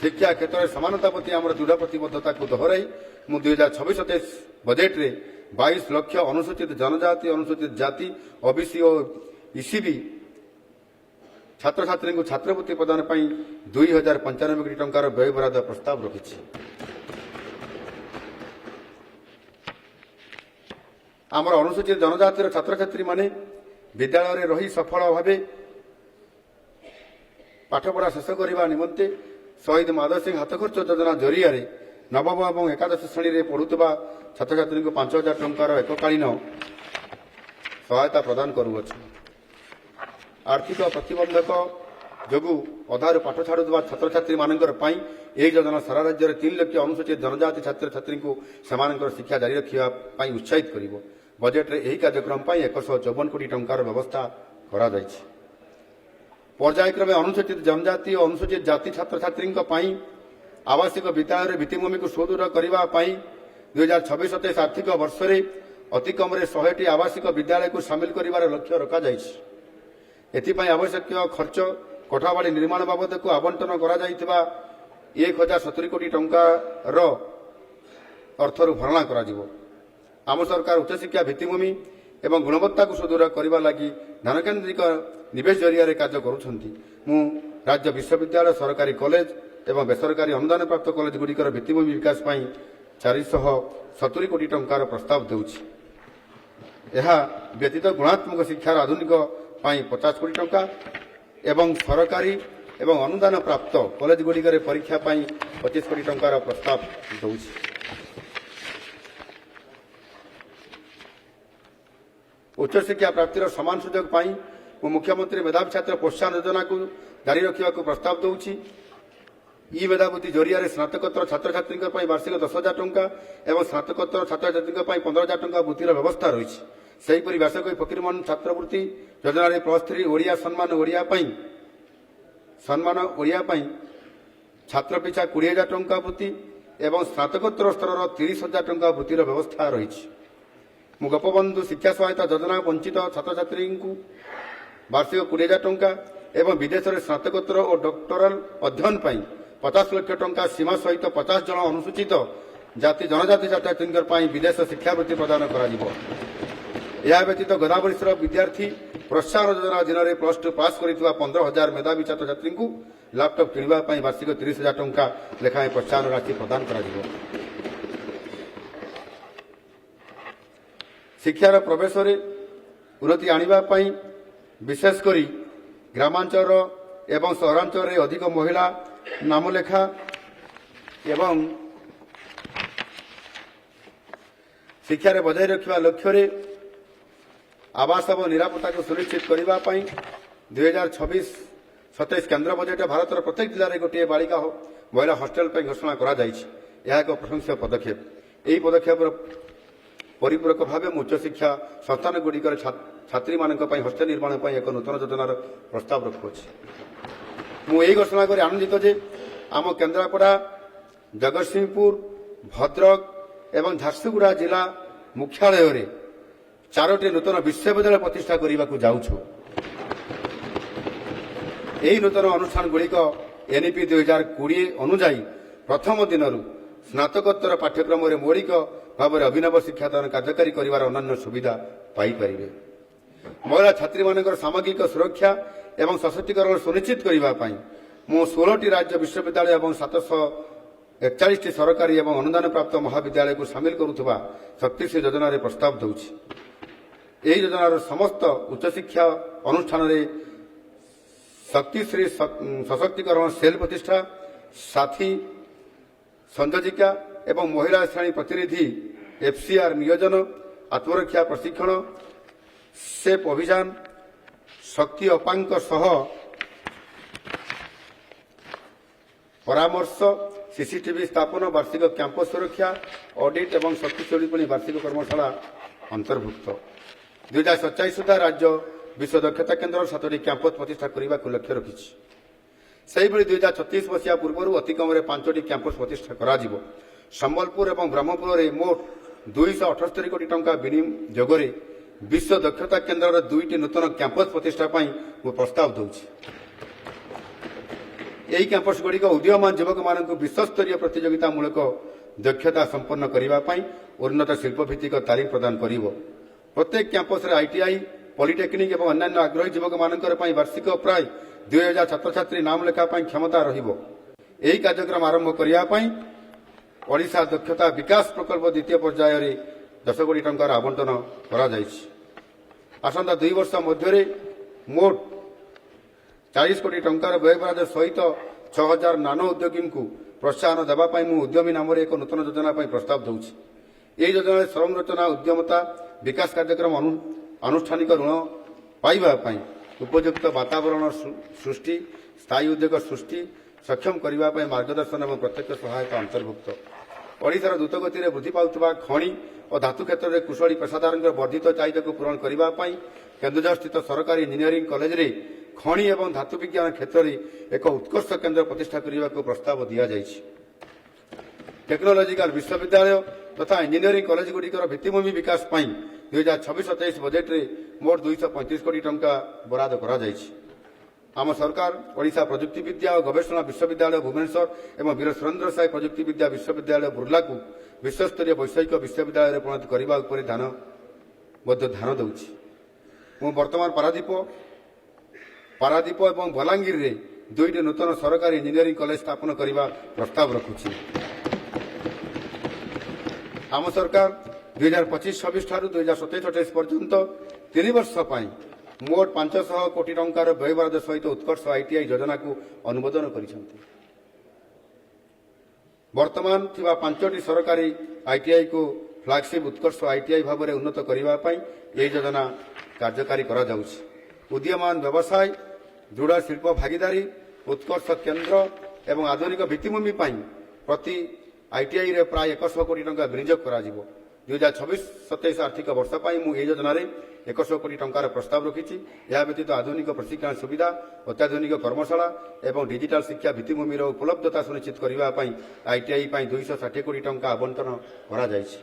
शिक्षा क्षेत्र में समानता प्रति आम दृढ़ प्रतिबद्धता को दोहराई मु 2026-27 बजेट रे 22 लाख अनुसूचित जनजाति अनुसूचित जाति ओबीसी और ईसीबी छात्र छात्री को छात्रवृत्ति प्रदान पर 2095 कोटी टंकार व्यय बराद प्रस्ताव रखी। आमर अनुसूचित जनजातिर छात्र छात्री माने विद्यालय में रही सफल भाव पाठपढ़ा शेष करने निमंते शहीद माधव सिंह हाथ खर्च योजना जरिया नवम और एकादश श्रेणी में पढ़ुवा छात्र छात्री को 5,000 टंकार एककालीन सहायता प्रदान करुअछु। आर्थिक प्रतिबंधक जोगु अधार पाठ छाड़ुवा छात्र छात्री मानकर यह योजना सारा राज्य में 3 लाख अनुसूचित जनजाति छात्र छात्री को सेमानकर शिक्षा जारी रखा उत्साहित करिवो। बजेट रे यही कार्यक्रम 154 कोटी टंकार व्यवस्था करा जायछि। पर्यायक्रमे अनुसूचित जनजाति और अनुसूचित जाति छात्र छात्री आवासिक विद्यालय भित्तिभूमि को सुदृढ़ करने 2026-27 आर्थिक वर्ष में अति कम 100टी आवासिक विद्यालय को सामिल कर लक्ष्य रखा एथिपाई आवश्यक खर्च कोठाबाड़ी निर्माण बाबद को आवंटन करा 1,070 कोटी टंकार अर्थर भरणा करा जिवो। आम सरकार उच्चशिक्षा भित्तिभूमि एवं गुणवत्ता को सुदृढ़ करने लगी ध्यानकेन्द्रिक निवेश जरिया कार्य करुछंती। मु राज्य विश्वविद्यालय सरकारी कॉलेज एवं बेसरकारी अनुदान प्राप्त कॉलेज गुड़िकर भित्तिभूमि विकास 470 कोटी टंकार प्रस्ताव देउछि। यह व्यतीत गुणात्मक शिक्षार आधुनिक 50 कोटी टंका एवं सरकारी एवं अनुदान प्राप्त कॉलेज गुड़िकर परीक्षा 25 कोटी टंकार प्रस्ताव देउछि। उच्च शिक्षा प्राप्तिर समान सुजोग मुख्यमंत्री मेधावी छात्र प्रोत्साहन योजना को जारी रखा प्रस्ताव दूची। ई मेधावृत्ति जरिया स्नातकोत्तर छात्र छात्री वार्षिक 10,000 टंका और स्नातकोत्तर छात्र छात्री 15,000 टंका वृत्तिर व्यवस्था रही। सेहीपरि व्यासकवी फकीरमोहन छात्रवृत्ति योजना +3 ओडिया सम्मान ओडिया छात्र पिछा 20,000 टंका वृत्ति और स्नातकोत्तर स्तर 30,000 टंका वृत्तिर व्यवस्था रही। गोपबंधु शिक्षा सहायता योजना वंचित छात्र छात्री को वार्षिक 20,000 टंका एवं विदेश में स्नातकोत्तर और डॉक्टरल अध्ययन 50 लाख टंका सीमा सहित 50 जन अनुसूचित जाति जनजाति छात्र छात्री विदेश शिक्षावृत्ति प्रदान करा जिवो। यह व्यतीत गोदावरीश्वर विद्यार्थी प्रोत्साहन योजना अधीन +2 पास करितुवा 15,000 मेधावी छात्र छात्री को लैपटॉप किणवा वार्षिक 30,000 टंका लेखाएं प्रोत्साहन राशि प्रदान करा जिवो। शिक्षार प्रवेश में उन्नति आने विशेषकर ग्रामांचल एवं सहरांचल में अधिक महिला नामलेखा एवं शिक्षा बजाय रखा लक्ष्य आवास और निरापत्ता को सुनिश्चित करने 2026-27 केन्द्र बजेट भारत प्रत्येक जिले में गोटे बालिका महिला हॉस्टेल घोषणा करा एक प्रशंसनीय पदक्षेप। यही पदक्षेप परिपूरक भाव उच्च शिक्षा संस्थान गुड़िकर छात्री मान हॉस्टेल निर्माण एक नूतन योजनार प्रस्ताव रखुच्छी। मुझे घोषणा कर आनंदित जे आम केन्द्रापड़ा जगतसिंहपुर भद्रक एवं झारसुगुड़ा जिला मुख्यालय में 4टी नूतन विश्वविद्यालय प्रतिष्ठा करने को जाऊँ। यही नूतन अनुष्ठान गुड़िक एनईपी 2020 अनुजाई प्रथम दिन स्नातकोत्तर पाठ्यक्रम में मौलिक भाव में अभिनव शिक्षादान कार्यकारी कर अन्य सुविधा पाइपर। महिला छात्री मान सामग्रिक सुरक्षा एवं सशक्तिकरण सुनिश्चित करने मु 16टी राज्य विश्वविद्यालय और 741 सरकारी और अनुदान प्राप्त महाविद्यालय को सामिल करुवा शक्तिश्री योजना प्रस्ताव दूची। यही योजनार समस्त उच्च शिक्षा अनुष्ठान शक्तिश्री सशक्तिकरण सेल प्रतिष्ठा साथी संयोजिका एवं महिला श्रेणी प्रतिनिधि FCR नियोजन आत्मरक्षा प्रशिक्षण सेप अभियान शक्ति अपांक सह परामर्श सीसीटीवी स्थापन वार्षिक कैंपस सुरक्षा ऑडिट एवं शक्ति चोरी वार्षिक कर्मशाला अंतर्भुक्त। 2027 सुधा राज्य विश्व दक्षता केन्द्र 7टी कैंपस प्रतिष्ठा करने को लक्ष्य रखी। से 2036 मसीहा पूर्व अति कम 5टी कैंपस प्रतिष्ठा करा जिवो। संबलपुर और ब्रह्मपुर में मोट 278 कोटी टंका विनियोग विश्व दक्षता केन्द्र 2टी नूतन कैंपस प्रतिष्ठा प्रस्ताव दूची। ଏହି କ୍ୟାମ୍ପସଗୁଡ଼ିକ ଉଦୀୟମାନ ଯୁବକମାନଙ୍କୁ ବିଶ୍ୱସ୍ତରୀୟ ପ୍ରତିଯୋଗିତାମୂଳକ ଦକ୍ଷତା ସମ୍ପନ୍ନ କରିବା ପାଇଁ ଉନ୍ନତ ଶିଳ୍ପଭିତ୍ତିକ ତାଲିମ ପ୍ରଦାନ କରିବ। ପ୍ରତ୍ୟେକ କ୍ୟାମ୍ପସରେ ଆଇଟିଆଇ, ପଲିଟେକ୍ନିକ୍ ଏବଂ ଅନ୍ୟାନ୍ୟ ଆଗ୍ରହୀ ଯୁବକମାନଙ୍କର ପାଇଁ ବାର୍ଷିକ ପ୍ରାୟ 2000 ଛାତ୍ରଛାତ୍ରୀ ନାମ ଲେଖା ପାଇଁ କ୍ଷମତା ରହିବ। ଏହି କାର୍ଯ୍ୟକ୍ରମ ଆରମ୍ଭ କରିବା ପାଇଁ ଓଡ଼ିଶା ଦକ୍ଷତା ବିକାଶ ପ୍ରକଳ୍ପ ଦ୍ୱିତୀୟ ପର୍ଯ୍ୟାୟରେ 10 କୋଟି ଟଙ୍କାର ଆବଣ୍ଟନ କରାଯାଇଛି। ଆସନ୍ତା 2 ବର୍ଷ ମଧ୍ୟରେ ମୋଟ 40 କୋଟି ଟଙ୍କାର ବ୍ୟୟବରାଦ ସହିତ 6000 ନାନୋ ଉଦ୍ୟୋଗୀଙ୍କୁ ପ୍ରୋତ୍ସାହନ ଦେବା ପାଇଁ ମୁଁ ଉଦ୍ୟମୀ ନାମରେ ଏକ ନୂତନ ଯୋଜନା ପାଇଁ ପ୍ରସ୍ତାବ ଦେଉଛି। ଏହି ଯୋଜନାରେ ସଂରଚନା ଉଦ୍ୟମତା ବିକାଶ କାର୍ଯ୍ୟକ୍ରମ ଆନୁଷ୍ଠାନିକ ଋଣ ପାଇବା ପାଇଁ ଉପଯୁକ୍ତ ବାତାବରଣ ସୃଷ୍ଟି, ସ୍ଥାୟୀ ଉଦ୍ୟୋଗ ସୃଷ୍ଟି ସକ୍ଷମ କରିବା ପାଇଁ ମାର୍ଗଦର୍ଶନ ଏବଂ ପ୍ରତ୍ୟକ୍ଷ ସହାୟତା ଅନ୍ତର୍ଭୁକ୍ତ। ଓଡ଼ିଶାର ଦ୍ରୁତଗତିରେ ବୃଦ୍ଧି ପାଉଥିବା ଖଣି ଓ ଧାତୁ କ୍ଷେତ୍ରରେ କୁଶଳୀ ପେସାଦାରଙ୍କ ବର୍ଦ୍ଧିତ ଚାହିଦାକୁ ପୂରଣ କରିବା ପାଇଁ କେନ୍ଦୁଝରସ୍ଥିତ ସରକାରୀ ଇଞ୍ଜିନିୟରିଂ କଲେଜରେ ଖଣି ଏବଂ ଧାତୁ ବିଜ୍ଞାନ କ୍ଷେତ୍ରରେ ଏକ ଉତ୍କର୍ଷ କେନ୍ଦ୍ର ପ୍ରତିଷ୍ଠା କରିବାକୁ ପ୍ରସ୍ତାବ ଦିଆଯାଇଛି। ଟେକ୍ନୋଲୋଜିକାଲ ବିଶ୍ୱବିଦ୍ୟାଳୟ ତଥା ଇଞ୍ଜିନିୟରିଂ କଲେଜଗୁଡ଼ିକର ଭିତ୍ତିଭୂମି ବିକାଶ ପାଇଁ 2026-27 ବଜେଟ୍ରେ ମୋଟ 235 କୋଟି ଟଙ୍କା ବରାଦ କରାଯାଇଛି। ଆମ ସରକାର ଓଡ଼ିଶା ପ୍ରଯୁକ୍ତିବିଦ୍ୟା ଓ ଗବେଷଣା ବିଶ୍ୱବିଦ୍ୟାଳୟ ଭୁବନେଶ୍ୱର ଏବଂ ବୀର ସୁରେନ୍ଦ୍ର ସାଏ ପ୍ରଯୁକ୍ତିବିଦ୍ୟା ବିଶ୍ୱବିଦ୍ୟାଳୟ ବୁର୍ଲାକୁ ବିଶ୍ୱସ୍ତରୀୟ ବୈଷୟିକ ବିଶ୍ୱବିଦ୍ୟାଳୟରେ ପରିଣତ କରିବା ଉପରେ ଧ୍ୟାନ ଦେଉଛି। ମୁଁ ବର୍ତ୍ତମାନ ପାରାଦୀପ ଏବଂ ବଲାଙ୍ଗୀରରେ 2ଟି ନୂତନ ସରକାରୀ ଇଞ୍ଜିନିୟରିଂ କଲେଜ ସ୍ଥାପନ କରିବା ପ୍ରସ୍ତାବ ରଖୁଛି। ଆମ ସରକାର 2025-26 ଠାରୁ 2027-28 ପର୍ଯ୍ୟନ୍ତ 3 ବର୍ଷ ପାଇଁ ମୋଟ 500 କୋଟି ଟଙ୍କାର ବ୍ୟୟବରାଦ ସହିତ ଉତ୍କର୍ଷ ଆଇଟିଆଇ ଯୋଜନାକୁ ଅନୁମୋଦନ କରିଛନ୍ତି। ବର୍ତ୍ତମାନ ଥିବା 5ଟି ସରକାରୀ ଆଇଟିଆଇକୁ ଫ୍ଲାଗସିପ୍ ଉତ୍କର୍ଷ ଆଇଟିଆଇ ଭାବରେ ଉନ୍ନତ କରିବା ପାଇଁ ଏହି ଯୋଜନା କାର୍ଯ୍ୟକାରୀ କରାଯାଉଛି। ଉଦୀୟମାନ ବ୍ୟବସାୟ, ଦୃଢ଼ ଶିଳ୍ପ ଭାଗିଦାରୀ, ଉତ୍କର୍ଷ କେନ୍ଦ୍ର ଏବଂ ଆଧୁନିକ ଭିତ୍ତିଭୂମି ପାଇଁ ପ୍ରତି ଆଇଟିଆଇରେ ପ୍ରାୟ 100 କୋଟି ଟଙ୍କା ବିନିଯୋଗ କରାଯିବ। 2026-27 ଆର୍ଥିକ ବର୍ଷ ପାଇଁ ମୁଁ ଏହି ଯୋଜନାରେ 100 କୋଟି ଟଙ୍କାର ପ୍ରସ୍ତାବ ରଖିଛି। ଏହା ବ୍ୟତୀତ ଆଧୁନିକ ପ୍ରଶିକ୍ଷଣ ସୁବିଧା, ଅତ୍ୟାଧୁନିକ କର୍ମଶାଳା ଏବଂ ଡିଜିଟାଲ ଶିକ୍ଷା ଭିତ୍ତିଭୂମିର ଉପଲବ୍ଧତା ସୁନିଶ୍ଚିତ କରିବା ପାଇଁ ଆଇଟିଆଇ ପାଇଁ 260 କୋଟି ଟଙ୍କା ଆବଣ୍ଟନ କରାଯାଇଛି।